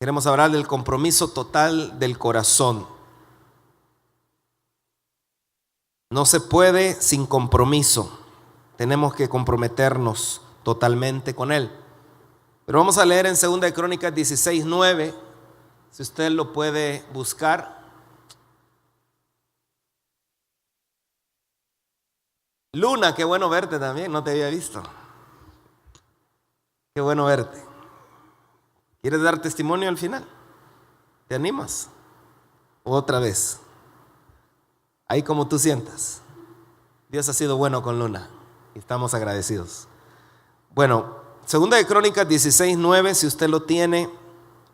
Queremos hablar del compromiso total del corazón. No se puede sin compromiso. Tenemos que comprometernos totalmente con Él. Pero vamos a leer en 2 Crónicas 16:9, si usted lo puede buscar. Luna, qué bueno verte también, no te había visto. Qué bueno verte. ¿Quieres dar testimonio al final? ¿Te animas? Otra vez. Ahí como tú sientas. Dios ha sido bueno con Luna y estamos agradecidos. Bueno, 2 Crónicas 16:9, si usted lo tiene,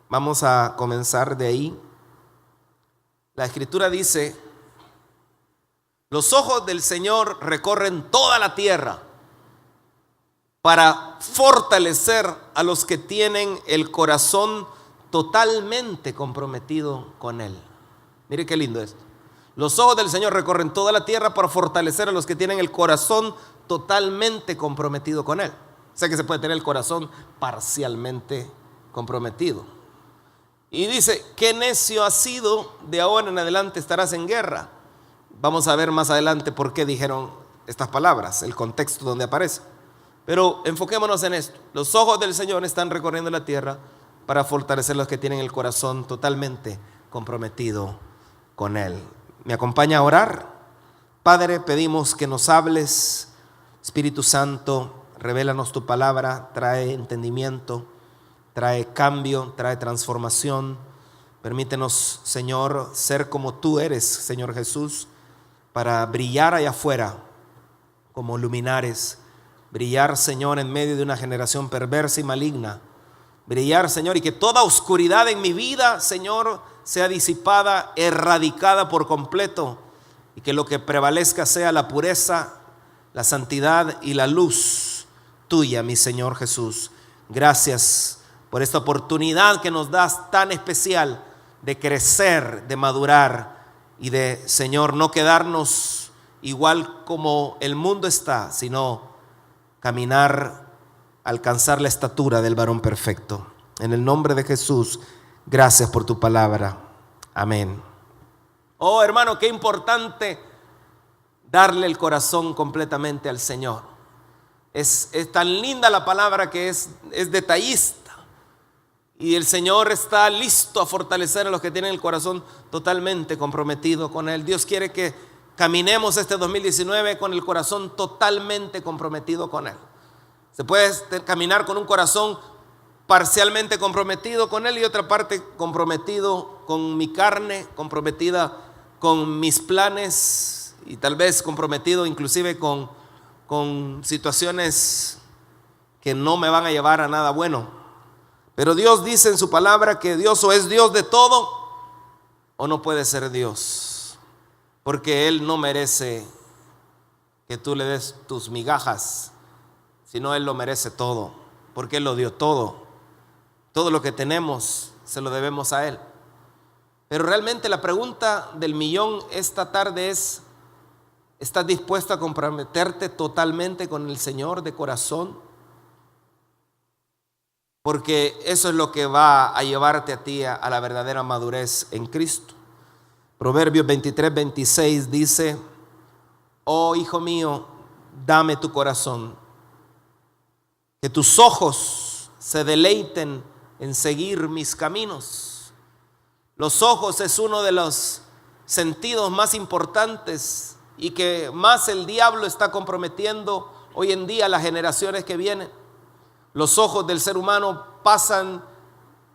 vamos a comenzar de ahí. La escritura dice: los ojos del Señor recorren toda la tierra para fortalecer a los que tienen el corazón totalmente comprometido con Él. Mire qué lindo esto. Los ojos del Señor recorren toda la tierra para fortalecer a los que tienen el corazón totalmente comprometido con Él. O sea que se puede tener el corazón parcialmente comprometido. Y dice: qué necio has sido, de ahora en adelante estarás en guerra. Vamos a ver más adelante por qué dijeron estas palabras, el contexto donde aparece. Pero enfoquémonos en esto. Los ojos del Señor están recorriendo la tierra para fortalecer a los que tienen el corazón totalmente comprometido con Él. ¿Me acompaña a orar? Padre, pedimos que nos hables. Espíritu Santo, revélanos tu palabra, trae entendimiento, trae cambio, trae transformación. Permítenos, Señor, ser como tú eres, Señor Jesús, para brillar allá afuera como luminares. Brillar, Señor, en medio de una generación perversa y maligna. Brillar, Señor, y que toda oscuridad en mi vida, Señor, sea disipada, erradicada por completo, y que lo que prevalezca sea la pureza, la santidad y la luz tuya, mi Señor Jesús. Gracias por esta oportunidad que nos das tan especial de crecer, de madurar y de, Señor, no quedarnos igual como el mundo está, sino caminar, alcanzar la estatura del varón perfecto. En el nombre de Jesús, gracias por tu palabra. Amén. Oh, hermano, qué importante darle el corazón completamente al Señor. Es tan linda la palabra que es detallista. Y el Señor está listo a fortalecer a los que tienen el corazón totalmente comprometido con Él. Dios quiere que caminemos este 2019 con el corazón totalmente comprometido con Él. Se puede caminar con un corazón parcialmente comprometido con Él y otra parte comprometido con mi carne, comprometida con mis planes y tal vez comprometido inclusive con situaciones que no me van a llevar a nada bueno. Pero Dios dice en su palabra que Dios o es Dios de todo o no puede ser Dios. Porque Él no merece que tú le des tus migajas, sino Él lo merece todo, porque Él lo dio todo. Todo lo que tenemos se lo debemos a Él. Pero realmente la pregunta del millón esta tarde es: ¿estás dispuesto a comprometerte totalmente con el Señor de corazón? Porque eso es lo que va a llevarte a ti a la verdadera madurez en Cristo. Proverbios 23:26 dice: oh hijo mío, dame tu corazón, que tus ojos se deleiten en seguir mis caminos. Los ojos es uno de los sentidos más importantes y que más el diablo está comprometiendo hoy en día a las generaciones que vienen. Los ojos del ser humano pasan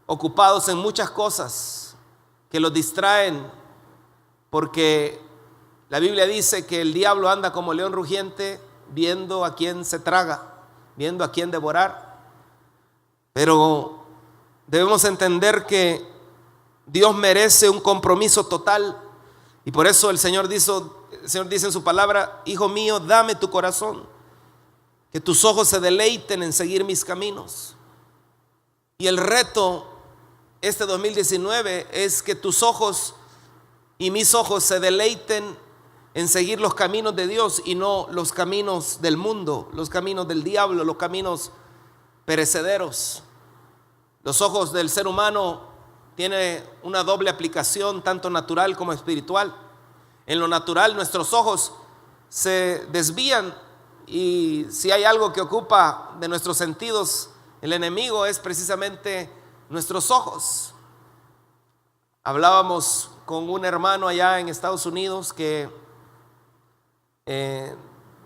ocupados en muchas cosas que los distraen, porque la Biblia dice que el diablo anda como león rugiente viendo a quién se traga, viendo a quién devorar. Pero debemos entender que Dios merece un compromiso total y por eso el Señor dice en su palabra: hijo mío, dame tu corazón, que tus ojos se deleiten en seguir mis caminos. Y el reto este 2019 es que tus ojos y mis ojos se deleiten en seguir los caminos de Dios y no los caminos del mundo, los caminos del diablo, los caminos perecederos. Los ojos del ser humano tiene una doble aplicación, tanto natural como espiritual. En lo natural, nuestros ojos se desvían, y si hay algo que ocupa de nuestros sentidos el enemigo, es precisamente nuestros ojos. Hablábamos con un hermano allá en Estados Unidos que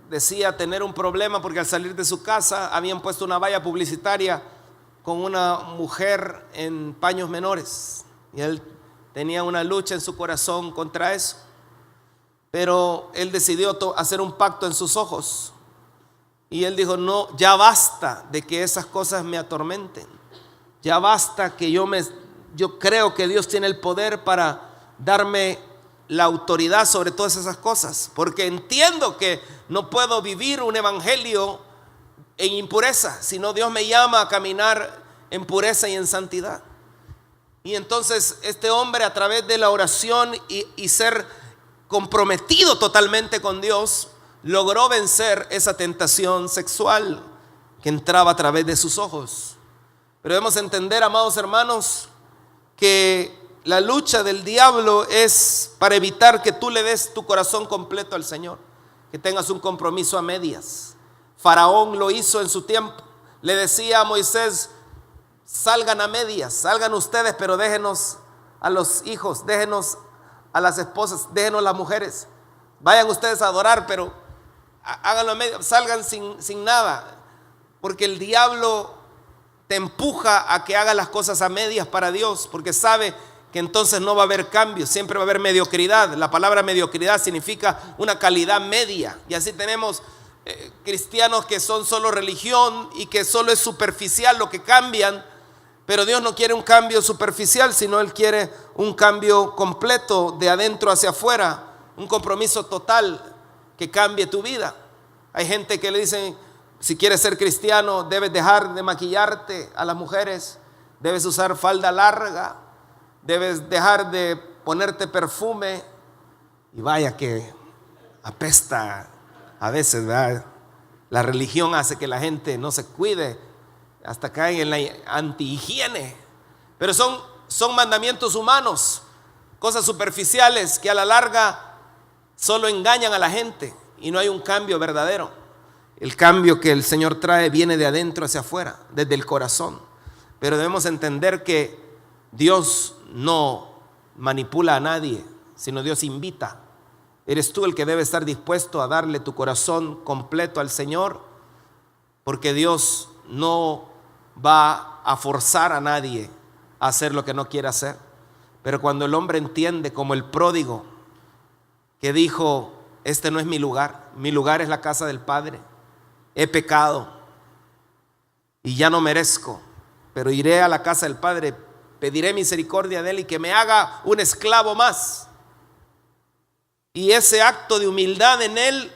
decía tener un problema porque al salir de su casa habían puesto una valla publicitaria con una mujer en paños menores, y él tenía una lucha en su corazón contra eso, pero él decidió hacer un pacto en sus ojos, y él dijo: no, ya basta de que esas cosas me atormenten, ya basta que yo creo que Dios tiene el poder para darme la autoridad sobre todas esas cosas, porque entiendo que no puedo vivir un evangelio en impureza, sino Dios me llama a caminar en pureza y en santidad. Y entonces este hombre, a través de la oración y ser comprometido totalmente con Dios, logró vencer esa tentación sexual que entraba a través de sus ojos. Pero debemos entender, amados hermanos, que la lucha del diablo es para evitar que tú le des tu corazón completo al Señor, que tengas un compromiso a medias. Faraón lo hizo en su tiempo. Le decía a Moisés: salgan a medias, salgan ustedes, pero déjenos a los hijos, déjenos a las esposas, déjenos las mujeres. Vayan ustedes a adorar, pero háganlo a medias, salgan sin nada, porque el diablo te empuja a que hagas las cosas a medias para Dios, porque sabe que entonces no va a haber cambio, siempre va a haber mediocridad. La palabra mediocridad significa una calidad media, y así tenemos cristianos que son solo religión y que solo es superficial lo que cambian. Pero Dios no quiere un cambio superficial, sino Él quiere un cambio completo de adentro hacia afuera, un compromiso total que cambie tu vida. Hay gente que le dicen: si quieres ser cristiano debes dejar de maquillarte a las mujeres, debes usar falda larga, debes dejar de ponerte perfume. Y vaya que apesta a veces, ¿verdad? La religión hace que la gente no se cuide, hasta caen en la antihigiene. Pero son mandamientos humanos, cosas superficiales que a la larga solo engañan a la gente, y no hay un cambio verdadero. El cambio que el Señor trae viene de adentro hacia afuera, desde el corazón. Pero debemos entender que Dios no manipula a nadie, sino Dios invita. Eres tú el que debe estar dispuesto a darle tu corazón completo al Señor, porque Dios no va a forzar a nadie a hacer lo que no quiere hacer. Pero cuando el hombre entiende, como el pródigo que dijo: este no es mi lugar es la casa del Padre, he pecado y ya no merezco, pero iré a la casa del Padre, pediré misericordia de Él y que me haga un esclavo más. Y ese acto de humildad en él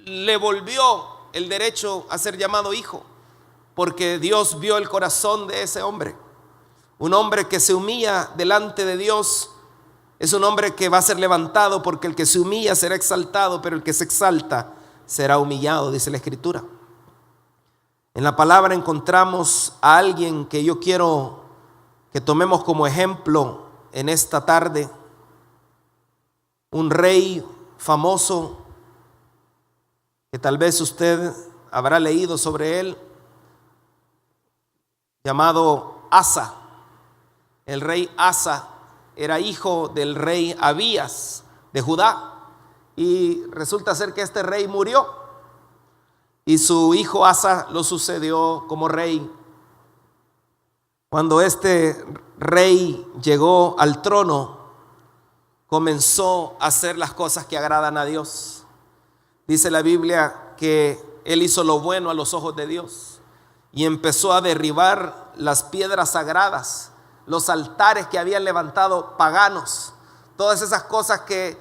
le volvió el derecho a ser llamado hijo, porque Dios vio el corazón de ese hombre. Un hombre que se humilla delante de Dios es un hombre que va a ser levantado, porque el que se humilla será exaltado, pero el que se exalta será humillado, dice la Escritura. En la palabra encontramos a alguien que yo quiero que tomemos como ejemplo en esta tarde. Un rey famoso que tal vez usted habrá leído sobre él, llamado Asa. El rey Asa era hijo del rey Abías de Judá, y resulta ser que este rey murió y su hijo Asa lo sucedió como rey. Cuando este rey llegó al trono, comenzó a hacer las cosas que agradan a Dios. Dice la Biblia que él hizo lo bueno a los ojos de Dios y empezó a derribar las piedras sagradas, los altares que habían levantado paganos, todas esas cosas que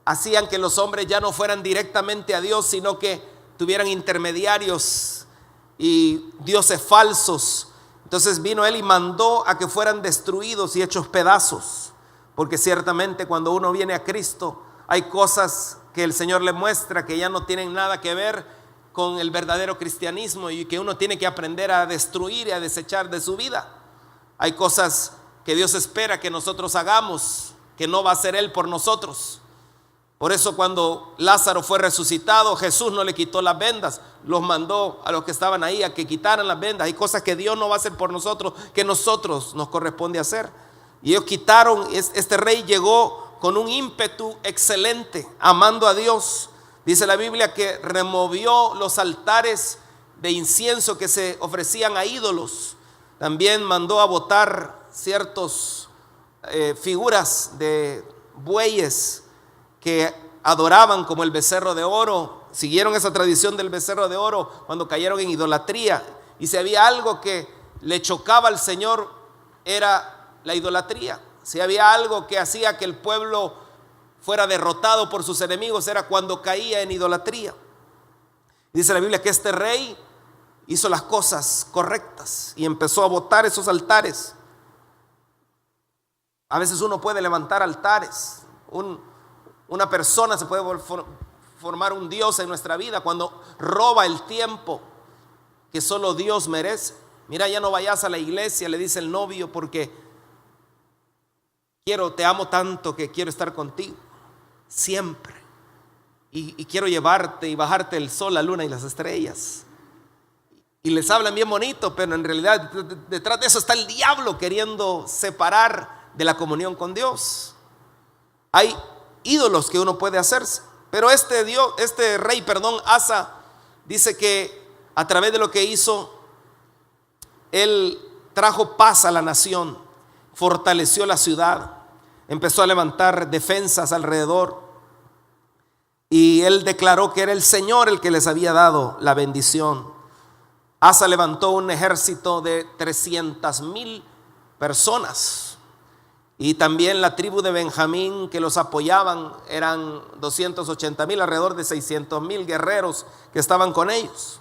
hacían que los hombres ya no fueran directamente a Dios, sino que tuvieran intermediarios y dioses falsos. Entonces vino él y mandó a que fueran destruidos y hechos pedazos, porque ciertamente cuando uno viene a Cristo hay cosas que el Señor le muestra que ya no tienen nada que ver con el verdadero cristianismo y que uno tiene que aprender a destruir y a desechar de su vida. Hay cosas que Dios espera que nosotros hagamos, que no va a hacer Él por nosotros. Por eso cuando Lázaro fue resucitado, Jesús no le quitó las vendas, los mandó a los que estaban ahí a que quitaran las vendas. Hay cosas que Dios no va a hacer por nosotros, que nosotros nos corresponde hacer. Y ellos quitaron, este rey llegó con un ímpetu excelente, amando a Dios. Dice la Biblia que removió los altares de incienso que se ofrecían a ídolos. También mandó a botar ciertas figuras de bueyes que adoraban, como el becerro de oro. Siguieron esa tradición del becerro de oro cuando cayeron en idolatría. Y si había algo que le chocaba al Señor, era la idolatría. Si había algo que hacía que el pueblo fuera derrotado por sus enemigos, era cuando caía en idolatría. Dice la Biblia que este rey hizo las cosas correctas y empezó a botar esos altares. A veces uno puede levantar altares. Una persona se puede formar un Dios en nuestra vida cuando roba el tiempo que solo Dios merece. Mira, ya no vayas a la iglesia, le dice el novio, porque te amo tanto que quiero estar contigo siempre. Y quiero llevarte y bajarte el sol, la luna y las estrellas. Y les hablan bien bonito, pero en realidad detrás de eso está el diablo queriendo separar de la comunión con Dios. Hay ídolos que uno puede hacerse, pero este rey, Asa, dice que a través de lo que hizo, él trajo paz a la nación, fortaleció la ciudad, empezó a levantar defensas alrededor, y él declaró que era el Señor el que les había dado la bendición. Asa levantó un ejército de 300,000 personas, y también la tribu de Benjamín que los apoyaban eran 280,000, alrededor de 600,000 guerreros que estaban con ellos.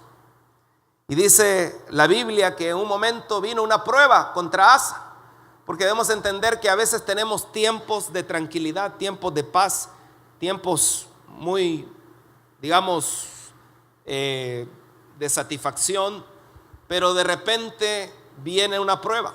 Y dice la Biblia que en un momento vino una prueba contra Asa, porque debemos entender que a veces tenemos tiempos de tranquilidad, tiempos de paz, tiempos muy, digamos, de satisfacción, pero de repente viene una prueba.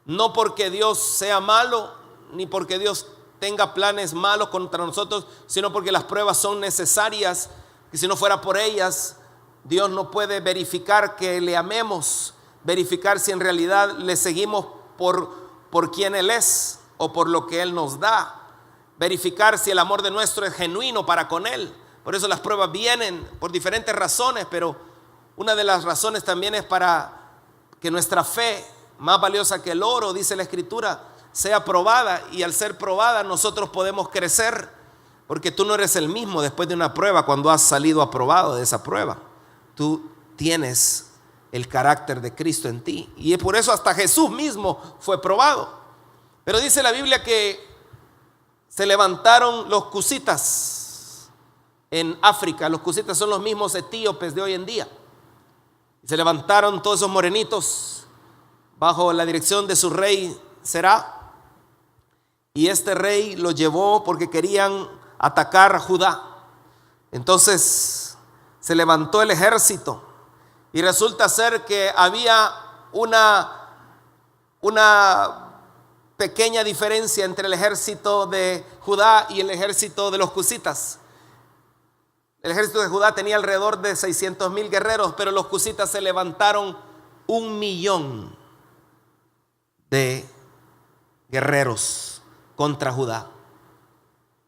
No porque Dios sea malo, ni porque Dios tenga planes malos contra nosotros, sino porque las pruebas son necesarias, y si no fuera por ellas, Dios no puede verificar que le amemos, verificar si en realidad le seguimos por quien Él es o por lo que Él nos da, verificar si el amor de nuestro es genuino para con Él. Por eso las pruebas vienen por diferentes razones, pero una de las razones también es para que nuestra fe, más valiosa que el oro, dice la Escritura, sea probada, y al ser probada nosotros podemos crecer, porque tú no eres el mismo después de una prueba cuando has salido aprobado de esa prueba. Tú tienes el carácter de Cristo en ti, y por eso hasta Jesús mismo fue probado. Pero dice la Biblia que se levantaron los cusitas en África. Los cusitas son los mismos etíopes de hoy en día. Se levantaron todos esos morenitos bajo la dirección de su rey Será, y este rey los llevó porque querían atacar a Judá. Entonces se levantó el ejército, y resulta ser que había una pequeña diferencia entre el ejército de Judá y el ejército de los cusitas. El ejército de Judá tenía alrededor de 600,000 guerreros, pero los cusitas se levantaron 1,000,000 de guerreros contra Judá.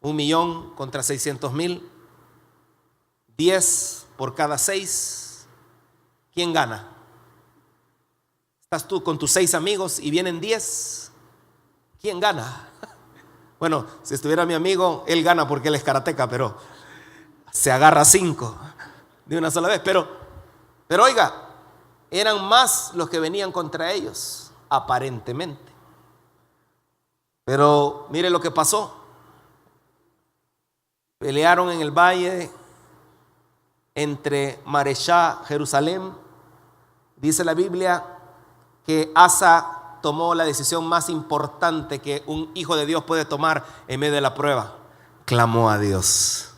1,000,000 contra 600,000, 10 por cada 6. ¿Quién gana? Estás tú con tus 6 amigos y vienen 10. ¿Quién gana? Bueno, si estuviera mi amigo, él gana porque él es karateca, pero se agarra 5 de una sola vez. Pero oiga, eran más los que venían contra ellos, aparentemente. Pero mire lo que pasó. Pelearon en el valle entre Mareshá, Jerusalén. Dice la Biblia que Asa tomó la decisión más importante que un hijo de Dios puede tomar en medio de la prueba. Clamó a Dios.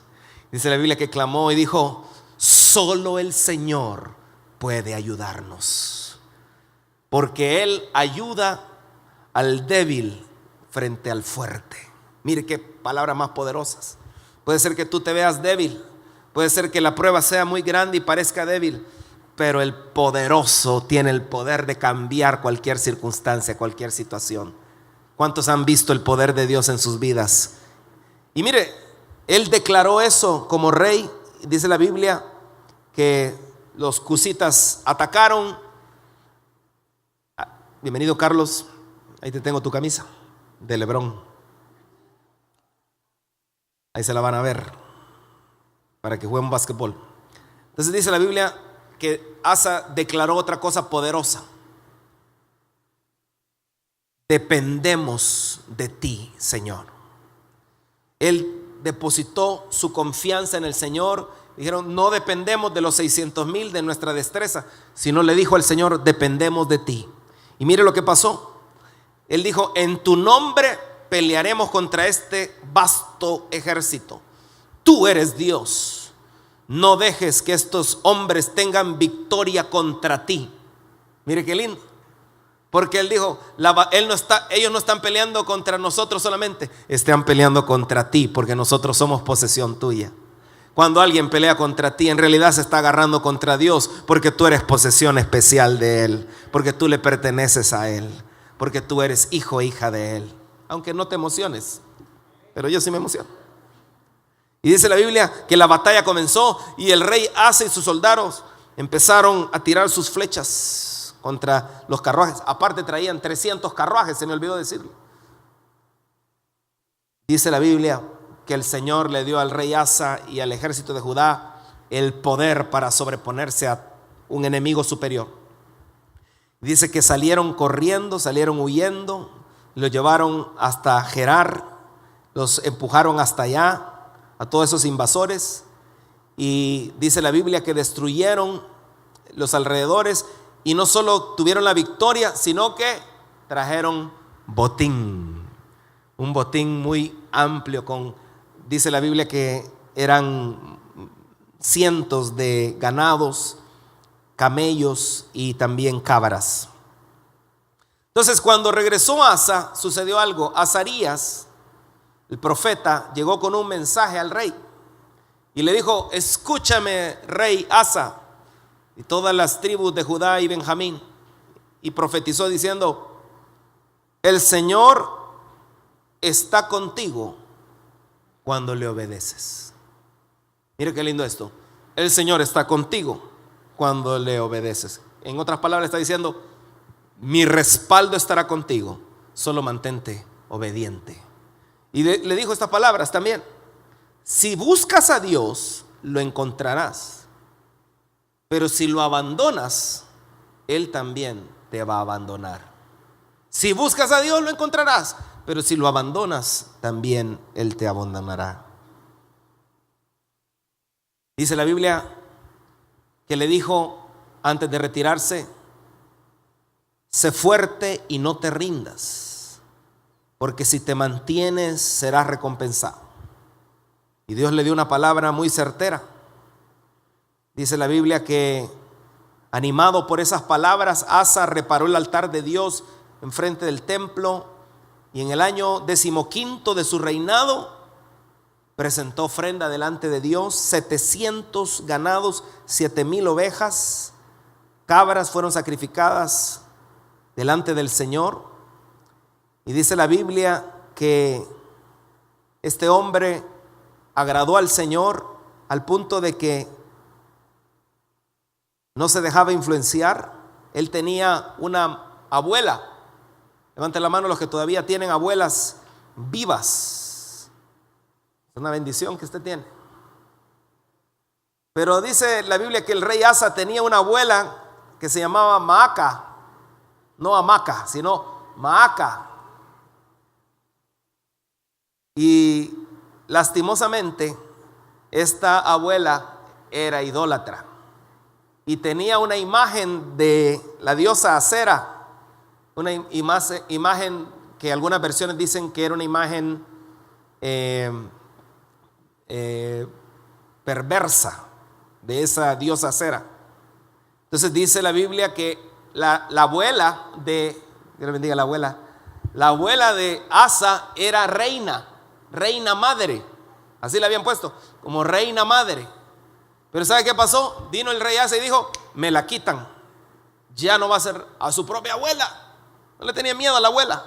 Dice la Biblia que clamó y dijo: solo el Señor puede ayudarnos, porque Él ayuda al débil frente al fuerte. Mire qué palabras más poderosas. Puede ser que tú te veas débil, puede ser que la prueba sea muy grande y parezca débil, pero el poderoso tiene el poder de cambiar cualquier circunstancia, cualquier situación. ¿Cuántos han visto el poder de Dios en sus vidas? Y mire, él declaró eso como rey. Dice la Biblia que los cusitas atacaron. Bienvenido, Carlos. Ahí te tengo tu camisa de Lebrón. Ahí se la van a ver para que jueguen básquetbol. Entonces dice la Biblia que Asa declaró otra cosa poderosa. Dependemos de ti, Señor. Él depositó su confianza en el Señor. Dijeron, no dependemos de los 600,000 de nuestra destreza, sino le dijo al Señor, dependemos de ti. Y mire lo que pasó. Él dijo, en tu nombre pelearemos contra este vasto ejército. Tú eres Dios. No dejes que estos hombres tengan victoria contra ti. Mire qué lindo. Porque él dijo, ellos no están peleando contra nosotros solamente, están peleando contra ti, porque nosotros somos posesión tuya. Cuando alguien pelea contra ti, en realidad se está agarrando contra Dios, porque tú eres posesión especial de Él, porque tú le perteneces a Él, porque tú eres hijo e hija de Él. Aunque no te emociones, pero yo sí me emociono. Y dice la Biblia que la batalla comenzó y el rey Asa y sus soldados empezaron a tirar sus flechas contra los carruajes. Aparte traían 300 carruajes, se me olvidó decirlo. Dice la Biblia que el Señor le dio al rey Asa y al ejército de Judá el poder para sobreponerse a un enemigo superior. Dice que salieron corriendo, salieron huyendo, los llevaron hasta Gerar, los empujaron hasta allá, a todos esos invasores. Y dice la Biblia que destruyeron los alrededores. Y no solo tuvieron la victoria, sino que trajeron botín. Un botín muy amplio dice la Biblia que eran cientos de ganados, camellos y también cabras. Entonces cuando regresó Asa, sucedió algo. Azarías, el profeta, llegó con un mensaje al rey. Y le dijo, escúchame, rey Asa, y todas las tribus de Judá y Benjamín, y profetizó diciendo, el Señor está contigo cuando le obedeces. Mire qué lindo esto. El Señor está contigo cuando le obedeces. En otras palabras está diciendo, mi respaldo estará contigo, solo mantente obediente. Y le dijo estas palabras también, si buscas a Dios, lo encontrarás. Pero si lo abandonas, Él también te va a abandonar. Si buscas a Dios, lo encontrarás. Pero si lo abandonas, también Él te abandonará. Dice la Biblia que le dijo antes de retirarse, sé fuerte y no te rindas, porque si te mantienes serás recompensado. Y Dios le dio una palabra muy certera. Dice la Biblia que, animado por esas palabras, Asa reparó el altar de Dios enfrente del templo y en el año 15 de su reinado presentó ofrenda delante de Dios, 700 ganados, 7,000 ovejas, cabras fueron sacrificadas delante del Señor. Y dice la Biblia que este hombre agradó al Señor al punto de que no se dejaba influenciar. Él tenía una abuela. Levanten la mano los que todavía tienen abuelas vivas. Es una bendición que usted tiene. Pero dice la Biblia que el rey Asa tenía una abuela que se llamaba Maaca. No Amaca, sino Maaca. Y lastimosamente, esta abuela era idólatra. Y tenía una imagen de la diosa Acera, una imagen que algunas versiones dicen que era una imagen perversa de esa diosa Acera. Entonces dice la Biblia que la abuela de, Dios le bendiga la abuela, La abuela de Asa era reina madre. Así le habían puesto, como reina madre. Pero ¿sabe qué pasó? Vino el rey Asa y dijo, me la quitan. Ya no va a ser a su propia abuela. No le tenía miedo a la abuela.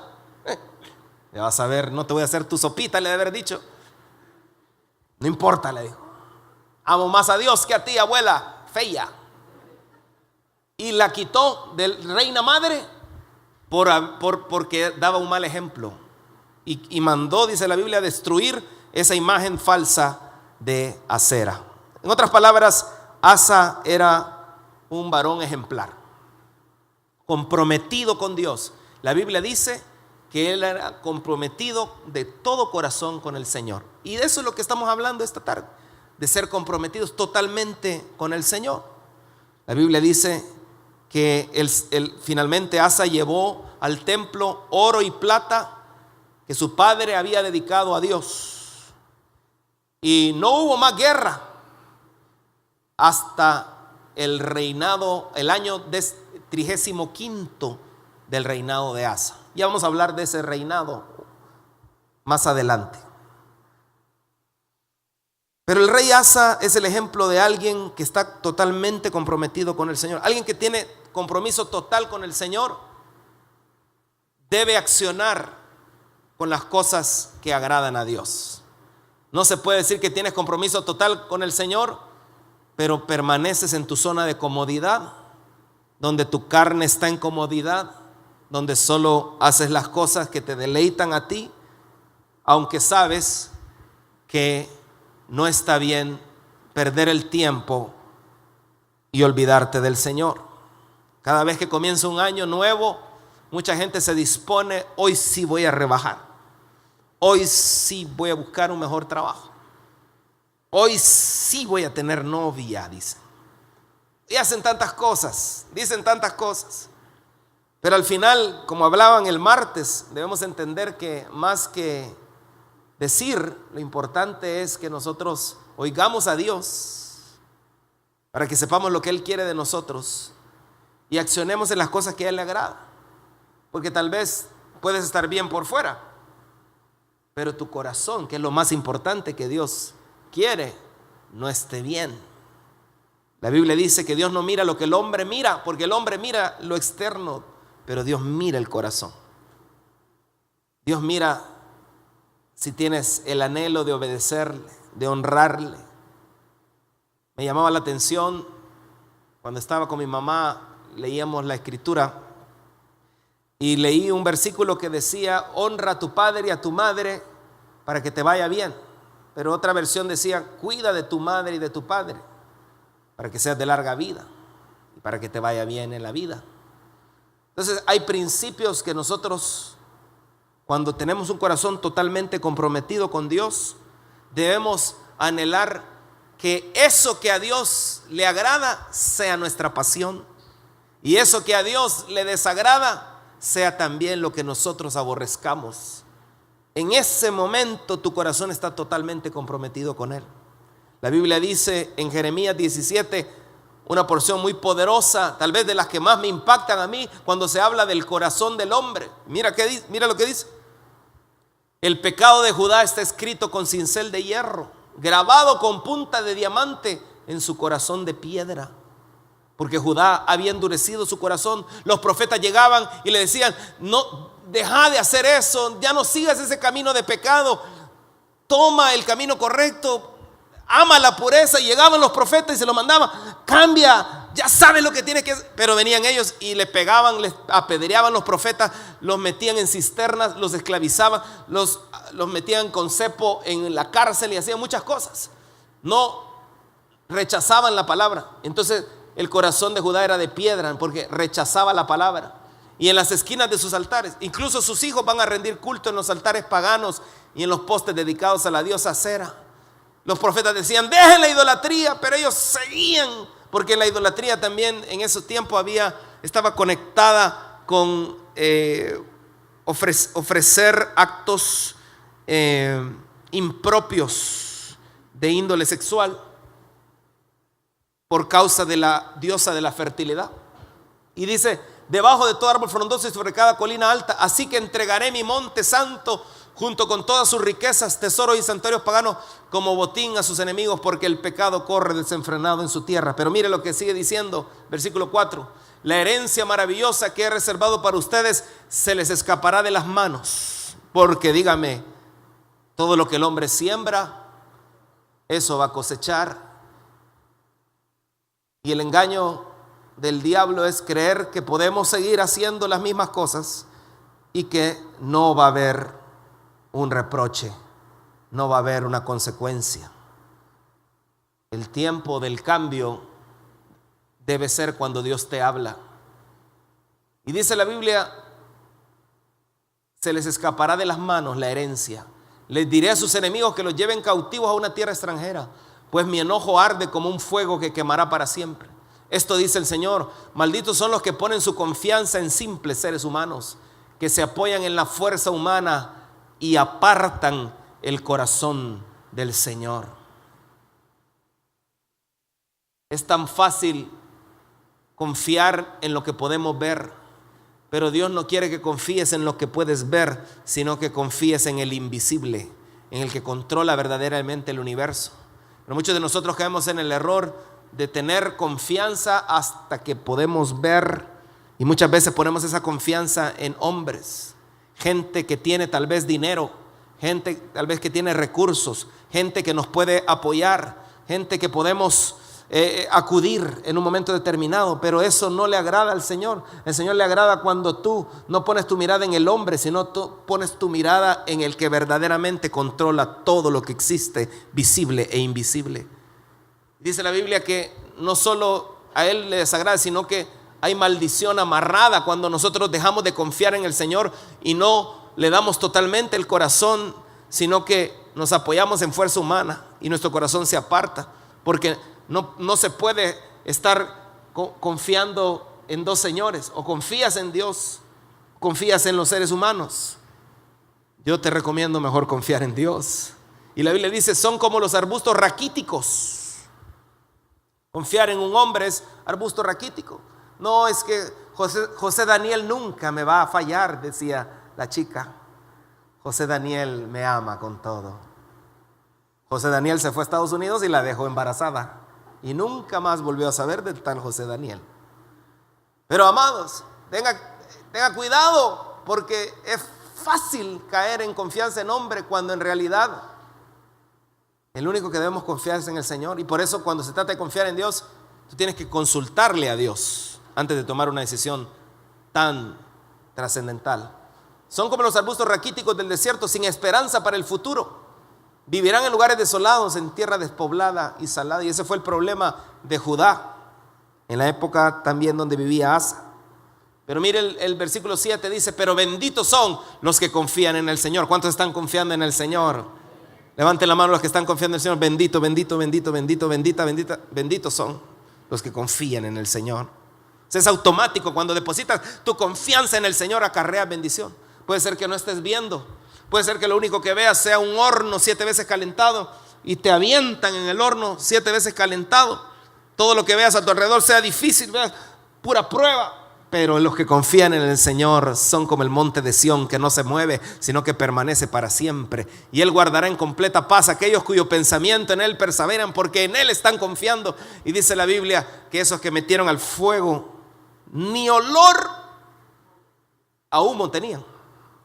Ya vas a ver, no te voy a hacer tu sopita, le debe haber dicho. No importa, le dijo. Amo más a Dios que a ti, abuela fea. Y la quitó de reina madre porque daba un mal ejemplo. Y mandó, dice la Biblia, destruir esa imagen falsa de Acera. En otras palabras, Asa era un varón ejemplar, comprometido con Dios. La Biblia dice que él era comprometido de todo corazón con el Señor. Y de eso es lo que estamos hablando esta tarde, de ser comprometidos totalmente con el Señor. La Biblia dice que finalmente Asa llevó al templo oro y plata que su padre había dedicado a Dios. Y no hubo más guerra hasta el reinado, el año 35 del reinado de Asa. Ya vamos a hablar de ese reinado más adelante. Pero el rey Asa es el ejemplo de alguien que está totalmente comprometido con el Señor. Alguien que tiene compromiso total con el Señor debe accionar con las cosas que agradan a Dios. No se puede decir que tienes compromiso total con el Señor, pero permaneces en tu zona de comodidad, donde tu carne está en comodidad, donde solo haces las cosas que te deleitan a ti, aunque sabes que no está bien perder el tiempo y olvidarte del Señor. Cada vez que comienza un año nuevo, mucha gente se dispone, hoy sí voy a rebajar, hoy sí voy a buscar un mejor trabajo, hoy sí voy a tener novia, dicen. Y hacen tantas cosas, dicen tantas cosas. Pero al final, como hablaban el martes, debemos entender que más que decir, lo importante es que nosotros oigamos a Dios para que sepamos lo que Él quiere de nosotros y accionemos en las cosas que a Él le agrada. Porque tal vez puedes estar bien por fuera, pero tu corazón, que es lo más importante que Dios quiere, no esté bien. La Biblia dice que Dios no mira lo que el hombre mira, porque el hombre mira lo externo, pero Dios mira el corazón. Dios mira si tienes el anhelo de obedecerle, de honrarle. Me llamaba la atención cuando estaba con mi mamá, leíamos la escritura y leí un versículo que decía: honra a tu padre y a tu madre para que te vaya bien. Pero otra versión decía: cuida de tu madre y de tu padre para que seas de larga vida y para que te vaya bien en la vida. Entonces hay principios que nosotros, cuando tenemos un corazón totalmente comprometido con Dios, debemos anhelar que eso que a Dios le agrada sea nuestra pasión, y eso que a Dios le desagrada sea también lo que nosotros aborrezcamos. En ese momento tu corazón está totalmente comprometido con Él. La Biblia dice en Jeremías 17, una porción muy poderosa, tal vez de las que más me impactan a mí, cuando se habla del corazón del hombre. Mira lo que dice: el pecado de Judá está escrito con cincel de hierro, grabado con punta de diamante en su corazón de piedra. Porque Judá había endurecido su corazón. Los profetas llegaban y le decían: no, deja de hacer eso, ya no sigas ese camino de pecado, toma el camino correcto, ama la pureza. Y llegaban los profetas y se lo mandaban: cambia, ya sabes lo que tienes que hacer. Pero venían ellos y le pegaban, les apedreaban los profetas, los metían en cisternas, los esclavizaban, los metían con cepo en la cárcel y hacían muchas cosas. No rechazaban la palabra. Entonces el corazón de Judá era de piedra porque rechazaba la palabra. Y en las esquinas de sus altares, incluso sus hijos van a rendir culto en los altares paganos y en los postes dedicados a la diosa Acera. Los profetas decían: dejen la idolatría, pero ellos seguían, porque la idolatría también en ese tiempo estaba conectada con ofrecer actos impropios de índole sexual por causa de la diosa de la fertilidad. Y dice: debajo de todo árbol frondoso y sobre cada colina alta. Así que entregaré mi monte santo junto con todas sus riquezas, tesoros y santuarios paganos como botín a sus enemigos, porque el pecado corre desenfrenado en su tierra. Pero mire lo que sigue diciendo, versículo 4. La herencia maravillosa que he reservado para ustedes se les escapará de las manos, porque dígame, todo lo que el hombre siembra, eso va a cosechar. Y el engaño del diablo es creer que podemos seguir haciendo las mismas cosas y que no va a haber un reproche, no va a haber una consecuencia. El tiempo del cambio debe ser cuando Dios te habla. Y dice la Biblia, se les escapará de las manos la herencia. Les diré a sus enemigos que los lleven cautivos a una tierra extranjera, pues mi enojo arde como un fuego que quemará para siempre. Esto dice el Señor: malditos son los que ponen su confianza en simples seres humanos, que se apoyan en la fuerza humana y apartan el corazón del Señor. Es tan fácil confiar en lo que podemos ver, pero Dios no quiere que confíes en lo que puedes ver, sino que confíes en el invisible, en el que controla verdaderamente el universo. Pero muchos de nosotros caemos en el error de tener confianza hasta que podemos ver, y muchas veces ponemos esa confianza en hombres, gente que tiene tal vez dinero, gente tal vez que tiene recursos, gente que nos puede apoyar, gente que podemos acudir en un momento determinado, pero eso no le agrada al Señor. El Señor le agrada cuando tú no pones tu mirada en el hombre, sino tú pones tu mirada en el que verdaderamente controla todo lo que existe, visible e invisible. Dice la Biblia que no solo a Él le desagrada, sino que hay maldición amarrada cuando nosotros dejamos de confiar en el Señor y no le damos totalmente el corazón, sino que nos apoyamos en fuerza humana y nuestro corazón se aparta, porque no se puede estar confiando en dos señores. O confías en Dios, confías en los seres humanos. Yo te recomiendo mejor confiar en Dios. Y la Biblia dice, son como los arbustos raquíticos. Confiar en un hombre es arbusto raquítico. No, es que José Daniel nunca me va a fallar, decía la chica. José Daniel me ama con todo. José Daniel se fue a Estados Unidos y la dejó embarazada y nunca más volvió a saber del tal José Daniel. Pero amados, tenga cuidado, porque es fácil caer en confianza en hombre cuando en realidad el único que debemos confiar es en el Señor. Y por eso cuando se trata de confiar en Dios, tú tienes que consultarle a Dios antes de tomar una decisión tan trascendental. Son como los arbustos raquíticos del desierto, sin esperanza para el futuro. Vivirán en lugares desolados, en tierra despoblada y salada. Y ese fue el problema de Judá en la época también donde vivía Asa. Pero mire el versículo 7 dice, pero benditos son los que confían en el Señor. ¿Cuántos están confiando en el Señor? Levanten la mano los que están confiando en el Señor. Bendito, bendito, bendito, bendito, bendita, bendita. Benditos son los que confían en el Señor. Es automático, cuando depositas tu confianza en el Señor, acarrea bendición. Puede ser que no estés viendo, puede ser que lo único que veas sea un horno 7 veces calentado y te avientan en el horno 7 veces calentado. Todo lo que veas a tu alrededor sea difícil, veas pura prueba. Pero los que confían en el Señor son como el monte de Sión, que no se mueve, sino que permanece para siempre. Y Él guardará en completa paz aquellos cuyo pensamiento en Él perseveran, porque en Él están confiando. Y dice la Biblia que esos que metieron al fuego ni olor a humo tenían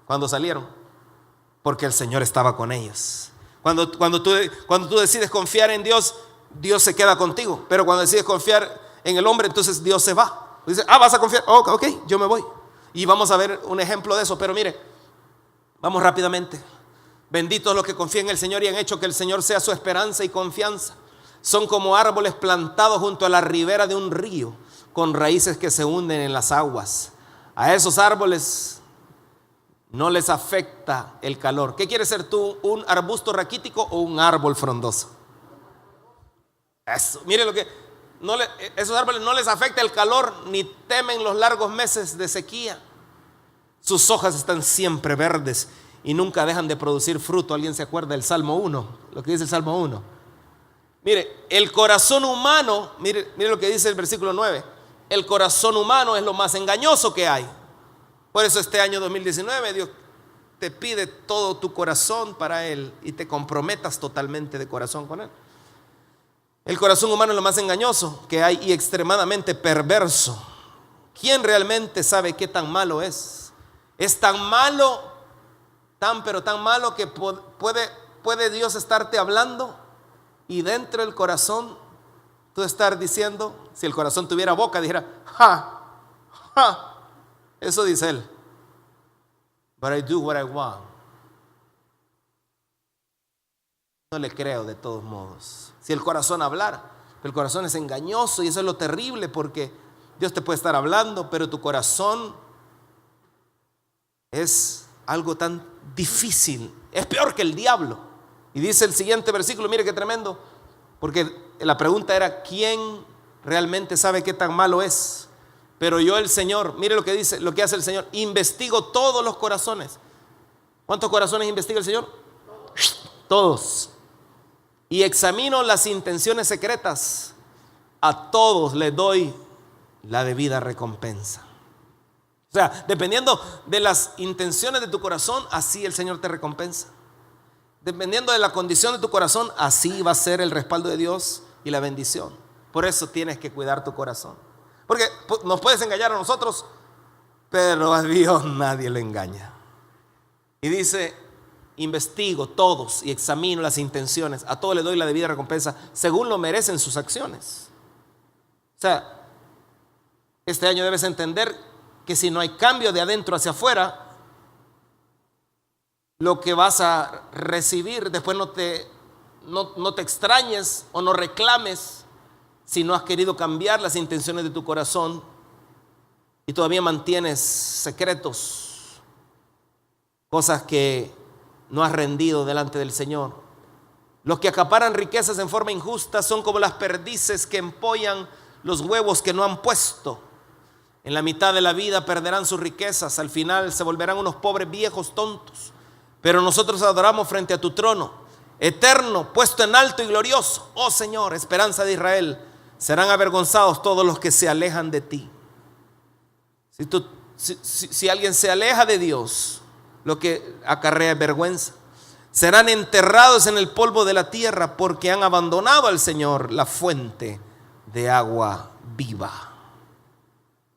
cuando salieron, porque el Señor estaba con ellos. Cuando tú decides confiar en Dios, Dios se queda contigo. Pero cuando decides confiar en el hombre, entonces Dios se va. Dice, vas a confiar, ok, yo me voy. Y vamos a ver un ejemplo de eso. Pero mire, vamos rápidamente. Benditos los que confían en el Señor y han hecho que el Señor sea su esperanza y confianza. Son como árboles plantados junto a la ribera de un río, con raíces que se hunden en las aguas. A esos árboles no les afecta el calor. ¿Qué quieres ser tú? ¿Un arbusto raquítico o un árbol frondoso? Eso, mire lo que esos árboles no les afecta el calor, ni temen los largos meses de sequía. Sus hojas están siempre verdes y nunca dejan de producir fruto. ¿Alguien se acuerda del Salmo 1? Lo que dice el Salmo 1. Mire, el corazón humano, mire lo que dice el versículo 9. el corazón humano es lo más engañoso que hay. Por eso este año 2019 Dios te pide todo tu corazón para Él y te comprometas totalmente de corazón con Él. El corazón humano es lo más engañoso que hay y extremadamente perverso. ¿Quién realmente sabe qué tan malo es? Es tan malo, pero tan malo que puede Dios estarte hablando y dentro del corazón tú estar diciendo, si el corazón tuviera boca, dijera, ja, ja. Eso dice Él. But I do what I want. No le creo de todos modos. Si el corazón hablara, el corazón es engañoso y eso es lo terrible, porque Dios te puede estar hablando, pero tu corazón es algo tan difícil. Es peor que el diablo. Y dice el siguiente versículo, mire qué tremendo, porque la pregunta era, ¿quién realmente sabe qué tan malo es? Pero yo, el Señor, mire lo que dice, lo que hace el Señor: investigo todos los corazones. ¿Cuántos corazones investiga el Señor? Todos. Y examino las intenciones secretas. A todos les doy la debida recompensa. O sea, dependiendo de las intenciones de tu corazón, así el Señor te recompensa. Dependiendo de la condición de tu corazón, así va a ser el respaldo de Dios y la bendición. Por eso tienes que cuidar tu corazón. Porque nos puedes engañar a nosotros, pero a Dios nadie le engaña. Y dice, investigo todos y examino las intenciones. A todos les doy la debida recompensa según lo merecen sus acciones. O sea, este año debes entender que si no hay cambio de adentro hacia afuera, lo que vas a recibir después no te extrañes o no reclames si no has querido cambiar las intenciones de tu corazón y todavía mantienes secretos, cosas que no has rendido delante del Señor. Los que acaparan riquezas en forma injusta son como las perdices que empollan los huevos que no han puesto. En la mitad de la vida perderán sus riquezas, al final se volverán unos pobres viejos tontos. Pero nosotros adoramos frente a tu trono, eterno, puesto en alto y glorioso. Oh Señor, esperanza de Israel. Serán avergonzados todos los que se alejan de ti. Si alguien se aleja de Dios, lo que acarrea vergüenza. Serán enterrados en el polvo de la tierra porque han abandonado al Señor, la fuente de agua viva.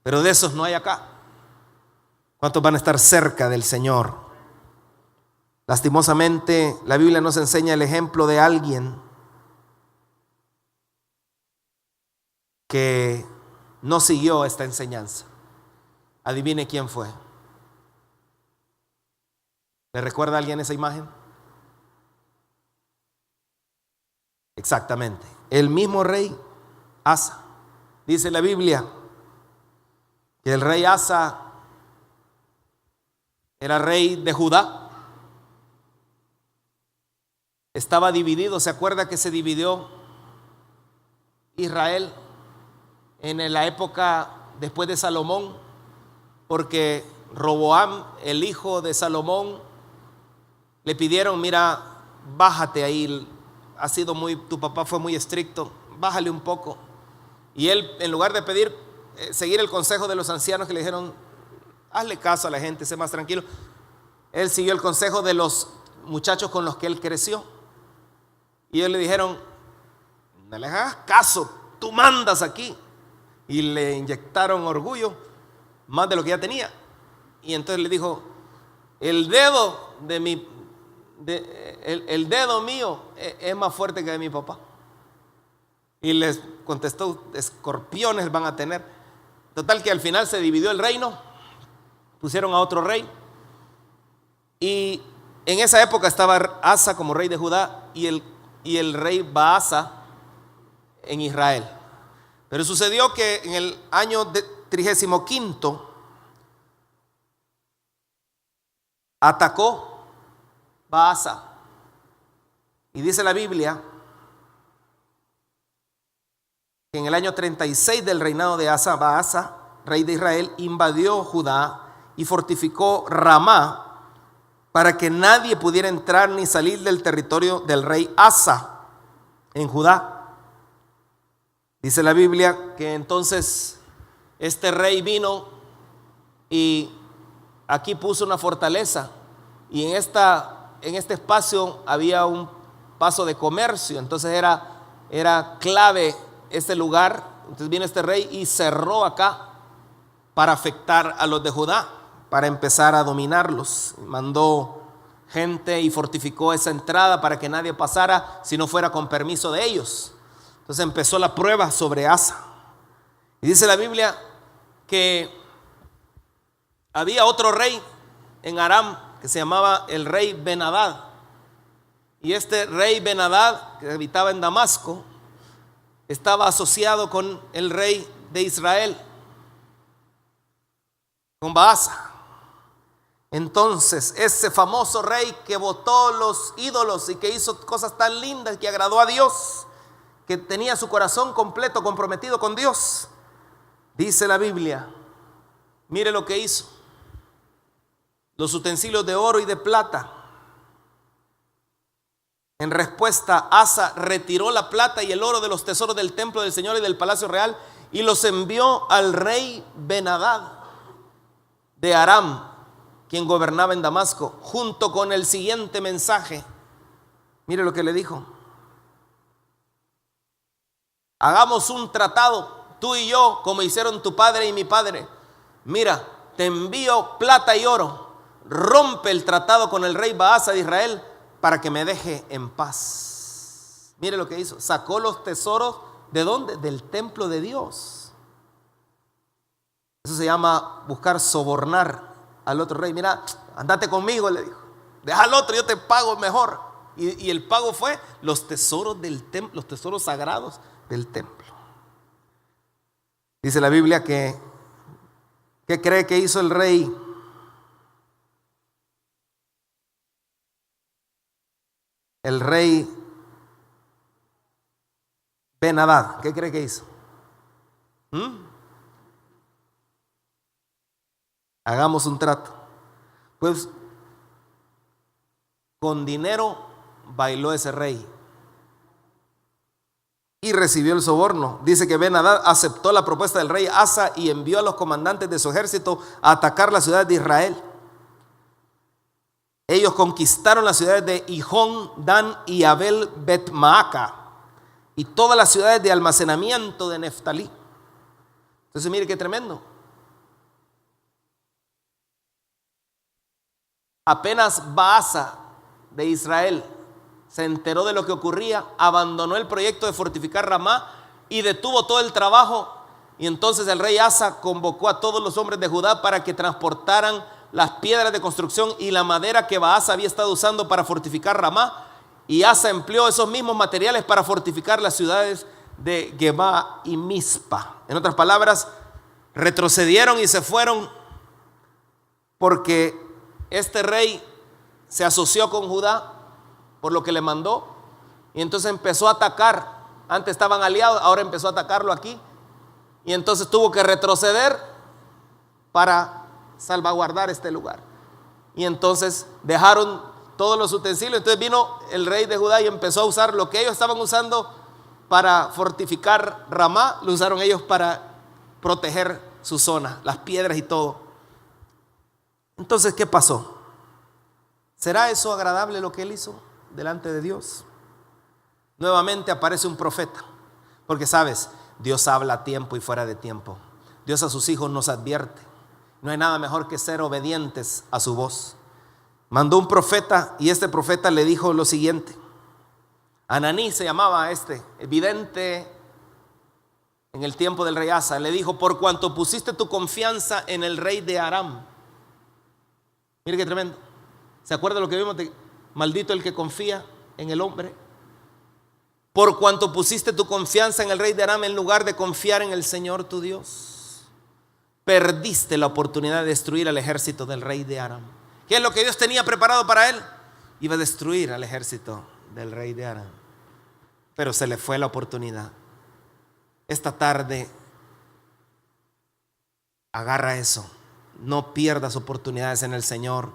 Pero de esos no hay acá. ¿Cuántos van a estar cerca del Señor? Lastimosamente, la Biblia nos enseña el ejemplo de alguien que no siguió esta enseñanza. Adivine quién fue. ¿Le recuerda a alguien esa imagen? Exactamente, el mismo rey Asa. Dice la Biblia que el rey Asa era rey de Judá. Estaba dividido. ¿Se acuerda que se dividió Israel en la época después de Salomón? Porque Roboam, el hijo de Salomón, le pidieron, mira, bájate ahí, tu papá fue muy estricto, bájale un poco. Y él, en lugar de seguir el consejo de los ancianos que le dijeron, hazle caso a la gente, sé más tranquilo, él siguió el consejo de los muchachos con los que él creció. Y ellos le dijeron, no le hagas caso, tú mandas aquí. Y le inyectaron orgullo, más de lo que ya tenía. Y entonces le dijo, el dedo mío es más fuerte que de mi papá. Y les contestó, escorpiones van a tener. Total que al final se dividió el reino, pusieron a otro rey. Y en esa época estaba Asa como rey de Judá y el rey Baasa en Israel. Pero sucedió que en el año 35 atacó Baasa. Y dice la Biblia que en el año 36 del reinado de Asa, Baasa, rey de Israel, invadió Judá y fortificó Ramá para que nadie pudiera entrar ni salir del territorio del rey Asa en Judá. Dice la Biblia que entonces este rey vino y aquí puso una fortaleza, y en este espacio había un paso de comercio, entonces era clave este lugar. Entonces vino este rey y cerró acá para afectar a los de Judá, para empezar a dominarlos. Mandó gente y fortificó esa entrada para que nadie pasara si no fuera con permiso de ellos. Entonces empezó la prueba sobre Asa. Y dice la Biblia que había otro rey en Aram que se llamaba el rey Ben-Hadad. Y este rey Ben-Hadad, que habitaba en Damasco, estaba asociado con el rey de Israel, con Baasa. Entonces ese famoso rey que botó los ídolos y que hizo cosas tan lindas, que agradó a Dios, que tenía su corazón completo comprometido con Dios, dice la Biblia, mire lo que hizo: los utensilios de oro y de plata. En respuesta, Asa retiró la plata y el oro de los tesoros del templo del Señor y del palacio real y los envió al rey Ben-Hadad de Aram, quien gobernaba en Damasco, junto con el siguiente mensaje. Mire lo que le dijo: hagamos un tratado, tú y yo, como hicieron tu padre y mi padre. Mira, te envío plata y oro. Rompe el tratado con el rey Baasa de Israel para que me deje en paz. Mire lo que hizo: sacó los tesoros, ¿de dónde? Del templo de Dios. Eso se llama buscar sobornar al otro rey. Mira, andate conmigo, le dijo, deja al otro, yo te pago mejor. Y el pago fue los tesoros del templo, los tesoros sagrados del templo. Dice la Biblia que ¿qué cree que hizo el rey? El rey Ben-Hadad, ¿qué cree que hizo? Hagamos un trato. Pues con dinero bailó ese rey y recibió el soborno. Dice que Ben-Hadad aceptó la propuesta del rey Asa y envió a los comandantes de su ejército a atacar la ciudad de Israel. Ellos conquistaron las ciudades de Hijón, Dan y Abel Bet-Maaca y todas las ciudades de almacenamiento de Neftalí. Entonces mire qué tremendo. Apenas Baasa de Israel se enteró de lo que ocurría, abandonó el proyecto de fortificar Ramá y detuvo todo el trabajo. Y entonces el rey Asa convocó a todos los hombres de Judá para que transportaran las piedras de construcción y la madera que Baasa había estado usando para fortificar Ramá. Y Asa empleó esos mismos materiales para fortificar las ciudades de Gebá y Mizpa. En otras palabras, retrocedieron y se fueron porque este rey se asoció con Judá por lo que le mandó, y entonces empezó a atacar. Antes estaban aliados, ahora empezó a atacarlo aquí, y entonces tuvo que retroceder para salvaguardar este lugar. Y entonces dejaron todos los utensilios. Entonces vino el rey de Judá y empezó a usar lo que ellos estaban usando para fortificar Ramá, lo usaron ellos para proteger su zona, las piedras y todo. Entonces, ¿qué pasó? ¿Será eso agradable lo que él hizo delante de Dios? Nuevamente aparece un profeta, porque sabes, Dios habla a tiempo y fuera de tiempo. Dios a sus hijos nos advierte. No hay nada mejor que ser obedientes a su voz. Mandó un profeta y este profeta le dijo lo siguiente. Ananí se llamaba vidente en el tiempo del rey Asa. Le dijo: por cuanto pusiste tu confianza en el rey de Aram. Mire qué tremendo. ¿Se acuerda lo que vimos de maldito el que confía en el hombre? Por cuanto pusiste tu confianza en el rey de Aram en lugar de confiar en el Señor tu Dios, perdiste la oportunidad de destruir al ejército del rey de Aram. ¿Qué es lo que Dios tenía preparado para él? Iba a destruir al ejército del rey de Aram, pero se le fue la oportunidad. Esta tarde agarra eso. No pierdas oportunidades en el Señor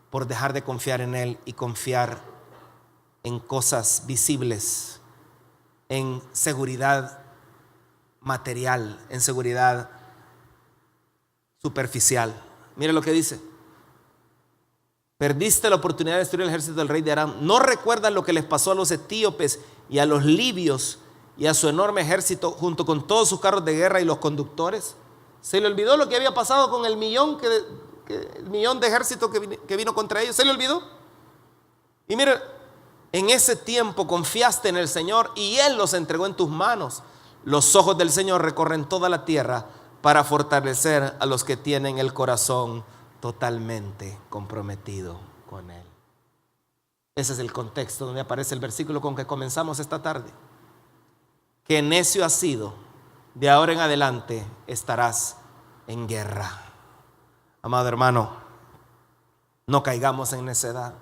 por dejar de confiar en Él y confiar en cosas visibles, en seguridad material, en seguridad superficial. Mire lo que dice: perdiste la oportunidad de destruir el ejército del rey de Aram. ¿No recuerdas lo que les pasó a los etíopes y a los libios y a su enorme ejército junto con todos sus carros de guerra y los conductores? ¿Se le olvidó lo que había pasado con el millón de ejército que vino contra ellos? ¿Se le olvidó? Y mire, en ese tiempo confiaste en el Señor y Él los entregó en tus manos. Los ojos del Señor recorren toda la tierra para fortalecer a los que tienen el corazón totalmente comprometido con Él. Ese es el contexto donde aparece el versículo con que comenzamos esta tarde. Qué necio has sido, de ahora en adelante estarás en guerra. Amado hermano, no caigamos en necedad.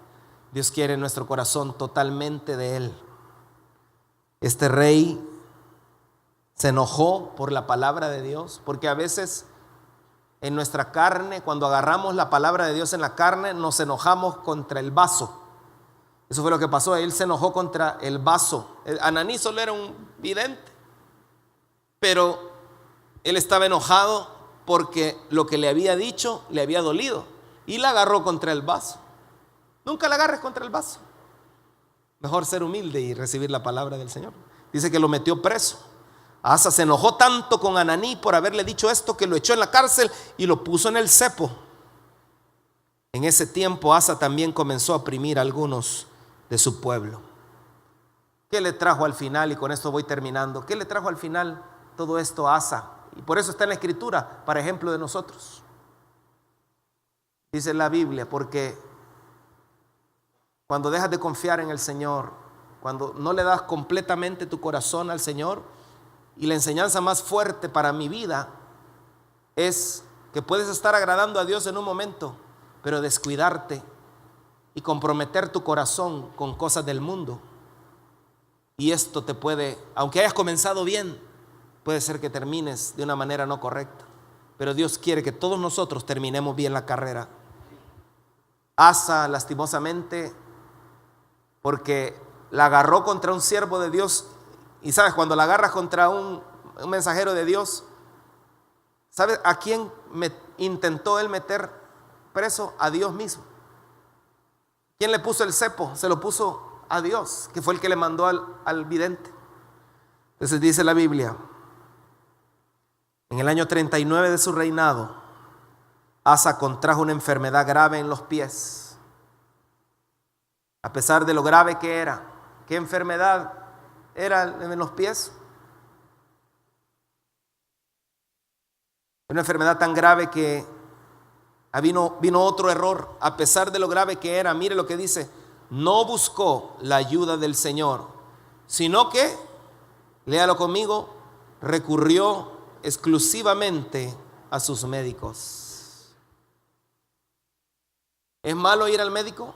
Dios quiere nuestro corazón totalmente de Él. Este rey se enojó por la palabra de Dios, porque a veces en nuestra carne, cuando agarramos la palabra de Dios en la carne, nos enojamos contra el vaso. Eso fue lo que pasó. Él se enojó contra el vaso. Ananí solo era un vidente, pero él estaba enojado porque lo que le había dicho le había dolido y la agarró contra el vaso. Nunca la agarres contra el vaso. Mejor ser humilde y recibir la palabra del Señor. Dice que lo metió preso. Asa se enojó tanto con Ananí por haberle dicho esto que lo echó en la cárcel y lo puso en el cepo. En ese tiempo Asa también comenzó a oprimir a algunos de su pueblo. ¿Qué le trajo al final? Y con esto voy terminando. ¿Qué le trajo al final todo esto a Asa? Y por eso está en la Escritura, para ejemplo de nosotros. Dice la Biblia, porque cuando dejas de confiar en el Señor, cuando no le das completamente tu corazón al Señor, y la enseñanza más fuerte para mi vida es que puedes estar agradando a Dios en un momento, pero descuidarte y comprometer tu corazón con cosas del mundo. Y esto te puede, aunque hayas comenzado bien, puede ser que termines de una manera no correcta. Pero Dios quiere que todos nosotros terminemos bien la carrera. Asa, lastimosamente, porque la agarró contra un siervo de Dios. Y sabes, cuando la agarras contra un mensajero de Dios, ¿sabes a quién intentó él meter preso? A Dios mismo. ¿Quién le puso el cepo? Se lo puso a Dios, que fue el que le mandó al vidente. Entonces dice la Biblia, en el año 39 de su reinado, Asa contrajo una enfermedad grave en los pies. A pesar de lo grave que era. ¿Qué enfermedad era en los pies? Una enfermedad tan grave que vino otro error. A pesar de lo grave que era, mire lo que dice: no buscó la ayuda del Señor, sino que, léalo conmigo, recurrió exclusivamente a sus médicos. ¿Es malo ir al médico?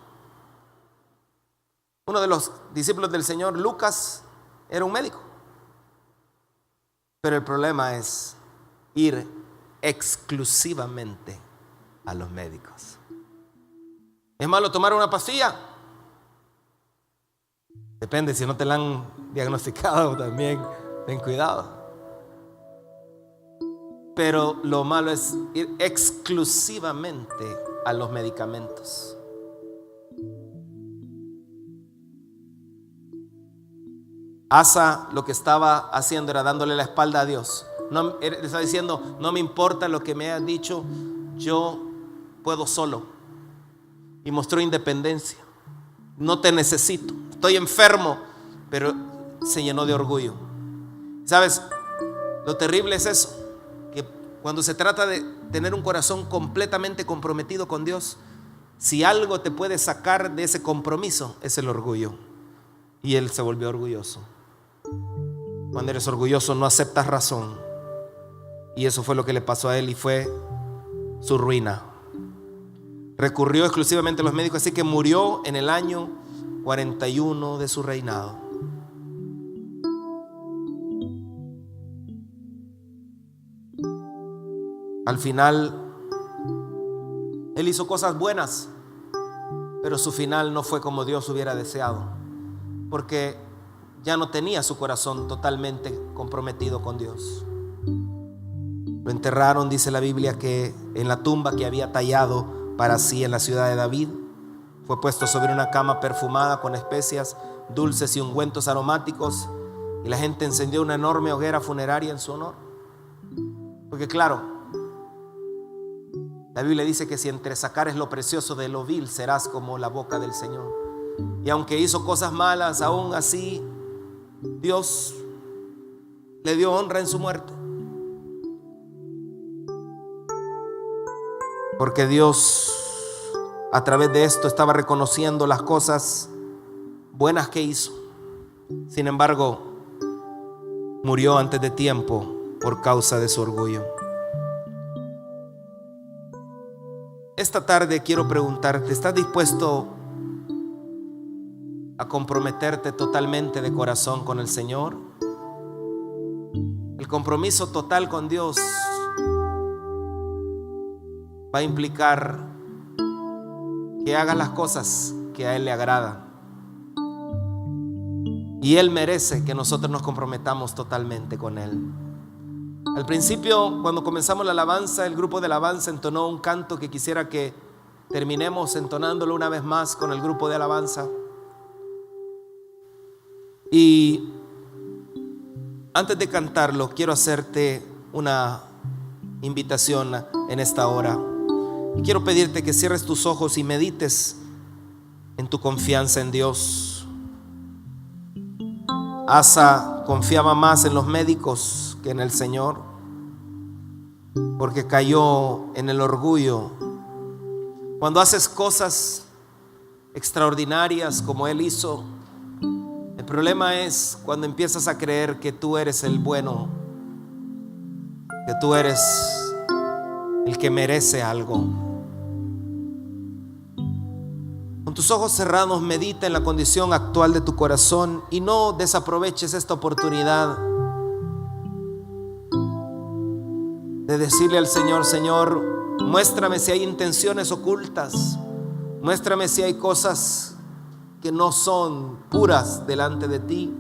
Uno de los discípulos del Señor, Lucas, era un médico. Pero el problema es ir exclusivamente a los médicos. ¿Es malo tomar una pastilla? Depende, si no te la han diagnosticado también, ten cuidado. Pero lo malo es ir exclusivamente a los medicamentos. Asa lo que estaba haciendo era dándole la espalda a Dios. No, él está diciendo: no me importa lo que me hayas dicho, yo puedo solo. Y mostró independencia. No te necesito, estoy enfermo. Pero se llenó de orgullo. ¿Sabes? Lo terrible es eso, que cuando se trata de tener un corazón completamente comprometido con Dios, si algo te puede sacar de ese compromiso, es el orgullo. Y él se volvió orgulloso. Cuando eres orgulloso no aceptas razón. Y eso fue lo que le pasó a él y fue su ruina. Recurrió exclusivamente a los médicos, así que murió en el año 41 de su reinado. Al final, él hizo cosas buenas, pero su final no fue como Dios hubiera deseado, porque ya no tenía su corazón totalmente comprometido con Dios. Lo enterraron, dice la Biblia, que en la tumba que había tallado para sí en la ciudad de David. Fue puesto sobre una cama perfumada con especias dulces y ungüentos aromáticos, y la gente encendió una enorme hoguera funeraria en su honor. Porque claro, la Biblia dice que si entre sacares lo precioso de lo vil, serás como la boca del Señor. Y aunque hizo cosas malas, aún así Dios le dio honra en su muerte. Porque Dios, a través de esto, estaba reconociendo las cosas buenas que hizo. Sin embargo, murió antes de tiempo por causa de su orgullo. Esta tarde quiero preguntarte, ¿estás dispuesto a comprometerte totalmente de corazón con el Señor? El compromiso total con Dios va a implicar que hagas las cosas que a Él le agradan. Y Él merece que nosotros nos comprometamos totalmente con Él. Al principio, cuando comenzamos la alabanza, el grupo de alabanza entonó un canto que quisiera que terminemos entonándolo una vez más con el grupo de alabanza. Y antes de cantarlo, quiero hacerte una invitación en esta hora. Y quiero pedirte que cierres tus ojos y medites en tu confianza en Dios. Asa confiaba más en los médicos que en el Señor, porque cayó en el orgullo. Cuando haces cosas extraordinarias como Él hizo, el problema es cuando empiezas a creer que tú eres el bueno, que tú eres el que merece algo. Con tus ojos cerrados, medita en la condición actual de tu corazón y no desaproveches esta oportunidad de decirle al Señor: Señor, muéstrame si hay intenciones ocultas, muéstrame si hay cosas que no son puras delante de ti.